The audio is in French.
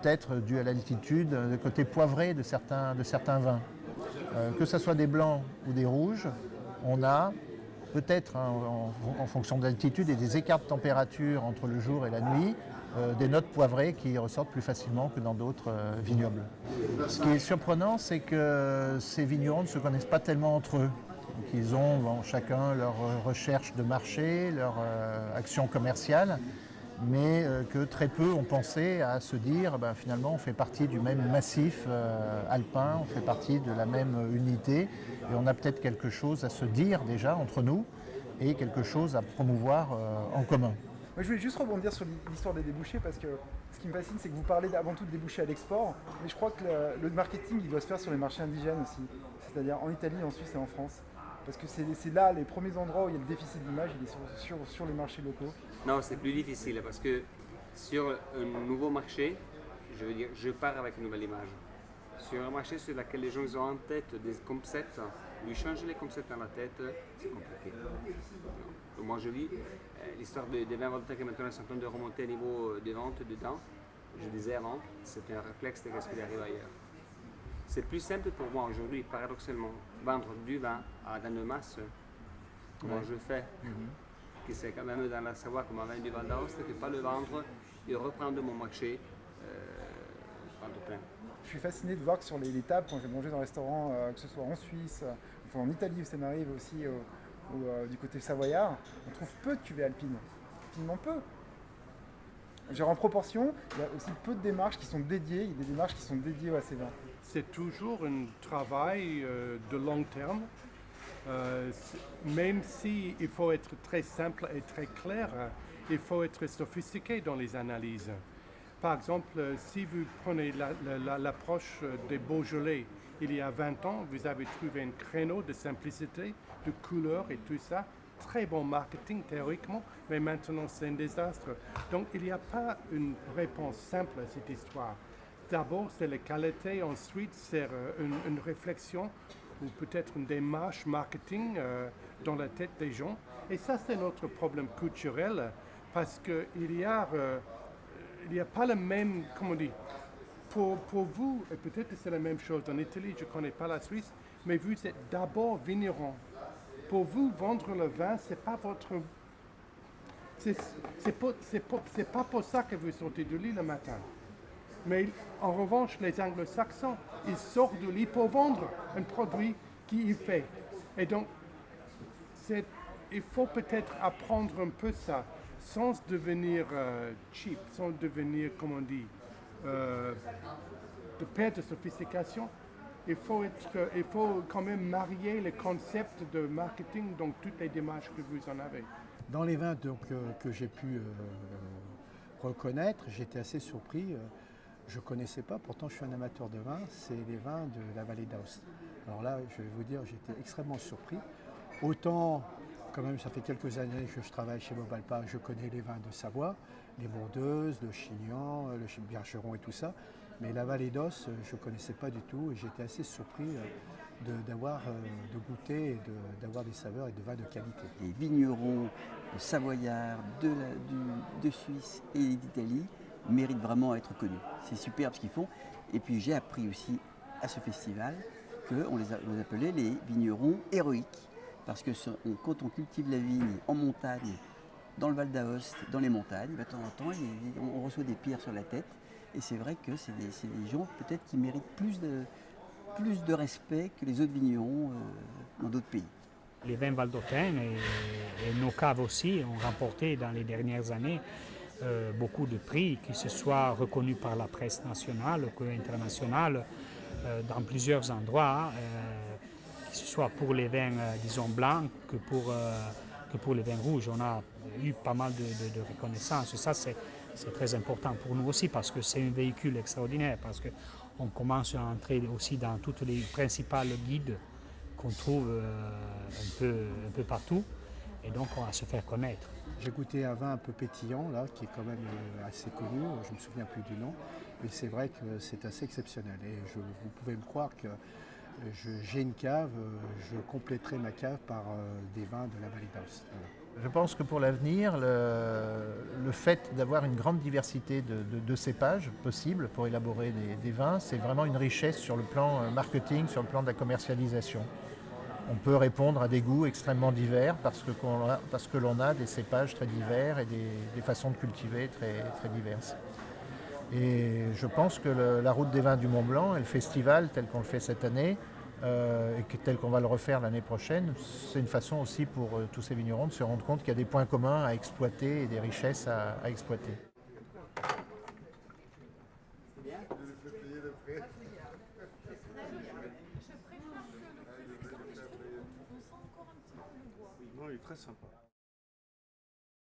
peut-être dû à l'altitude, le côté poivré de certains vins. Que ce soit des blancs ou des rouges, on a peut-être, en fonction de l'altitude et des écarts de température entre le jour et la nuit, des notes poivrées qui ressortent plus facilement que dans d'autres vignobles. Ce qui est surprenant, c'est que ces vignerons ne se connaissent pas tellement entre eux. Donc ils ont chacun leur recherche de marché, leur action commerciale, mais que très peu ont pensé à se dire finalement on fait partie du même massif alpin, on fait partie de la même unité et on a peut-être quelque chose à se dire déjà entre nous et quelque chose à promouvoir en commun. Moi, je voulais juste rebondir sur l'histoire des débouchés parce que ce qui me fascine, c'est que vous parlez avant tout de débouchés à l'export, mais je crois que le marketing, il doit se faire sur les marchés indigènes aussi, c'est-à-dire en Italie, en Suisse et en France. Parce que c'est là les premiers endroits où il y a le déficit d'image, il est sur les marchés locaux. Non, c'est plus difficile parce que sur un nouveau marché, je veux dire, je pars avec une nouvelle image. Sur un marché sur lequel les gens ont en tête des concepts, lui changer les concepts dans la tête, c'est compliqué. Donc moi je dis, l'histoire des vins volontaires qui maintenant sont en train de remonter au niveau des ventes dedans, je disais avant, c'est un réflexe de ce qui arrive ailleurs. C'est plus simple pour moi aujourd'hui, paradoxalement, vendre du vin à dans de masse, moi je fais, qui c'est quand même dans la savoir comme un vin du Val d'Aoste, que pas le vendre et reprendre mon marché vendre plein. Je suis fasciné de voir que sur les tables, quand j'ai mangé dans un restaurant, que ce soit en Suisse, ou en Italie où ça m'arrive aussi, ou du côté savoyard, on trouve peu de cuvées alpines, finalement peu. Genre en proportion, il y a aussi peu de démarches qui sont dédiées, il y a des démarches qui sont dédiées à ces vins. C'est toujours un travail de long terme, même si il faut être très simple et très clair, il faut être sophistiqué dans les analyses. Par exemple, si vous prenez l'approche des Beaujolais, il y a 20 ans, vous avez trouvé un créneau de simplicité, de couleur et tout ça. Très bon marketing théoriquement, mais maintenant c'est un désastre. Donc il n'y a pas une réponse simple à cette histoire. D'abord, c'est la qualité, ensuite, c'est une réflexion ou peut-être une démarche marketing dans la tête des gens. Et ça, c'est notre problème culturel parce qu'il n'y a pas le même, comment on dit, pour vous, et peut-être que c'est la même chose en Italie, je ne connais pas la Suisse, mais vous êtes d'abord vigneron. Pour vous, vendre le vin, c'est pas votre... C'est pas pour ça que vous sortez du lit le matin. Mais en revanche, les anglo-saxons, ils sortent du lit pour vendre un produit qui est fait. Et donc, il faut peut-être apprendre un peu ça, sans devenir cheap, sans devenir, comme on dit, de perte de sophistication. Il faut quand même marier le concept de marketing dans toutes les démarches que vous en avez. Dans les vins que j'ai pu reconnaître, j'étais assez surpris. Je ne connaissais pas, pourtant je suis un amateur de vin, c'est les vins de la vallée d'Aoste. Alors là, je vais vous dire, j'étais extrêmement surpris. Autant, quand même, ça fait quelques années que je travaille chez Mobalpa, je connais les vins de Savoie, les Mondeuses, le Chignan, le Bergeron et tout ça. Mais la vallée d'Aoste, je ne connaissais pas du tout et j'étais assez surpris de goûter et d'avoir des saveurs et de vins de qualité. Les vignerons savoyards de Suisse et d'Italie méritent vraiment à être connus. C'est superbe ce qu'ils font. Et puis j'ai appris aussi à ce festival qu'on les appelait les vignerons héroïques. Parce que quand on cultive la vigne en montagne, dans le Val d'Aoste, dans les montagnes, de temps en temps, on reçoit des pierres sur la tête. Et c'est vrai que c'est des gens peut-être qui méritent plus de respect que les autres vignerons dans d'autres pays. Les vins valdôtains et nos caves aussi ont remporté dans les dernières années beaucoup de prix, que ce soit reconnus par la presse nationale ou internationale dans plusieurs endroits, que ce soit pour les vins, disons, blancs que pour les vins rouges. On a eu pas mal de reconnaissance. Ça, c'est très important pour nous aussi parce que c'est un véhicule extraordinaire, parce qu'on commence à entrer aussi dans toutes les principales guides qu'on trouve un peu partout, et donc on va se faire connaître. J'ai goûté un vin un peu pétillant, là, qui est quand même assez connu, je ne me souviens plus du nom, mais c'est vrai que c'est assez exceptionnel. Et vous pouvez me croire que j'ai une cave, je compléterai ma cave par des vins de la vallée d'Aoste. Voilà. Je pense que pour l'avenir, le fait d'avoir une grande diversité de cépages possibles pour élaborer des vins, c'est vraiment une richesse sur le plan marketing, sur le plan de la commercialisation. On peut répondre à des goûts extrêmement divers parce que l'on a des cépages très divers et des façons de cultiver très diverses. Et je pense que la route des vins du Mont Blanc et le festival tel qu'on le fait cette année, et tel qu'on va le refaire l'année prochaine, c'est une façon aussi pour tous ces vignerons de se rendre compte qu'il y a des points communs à exploiter et des richesses à exploiter. Non, il est très sympa.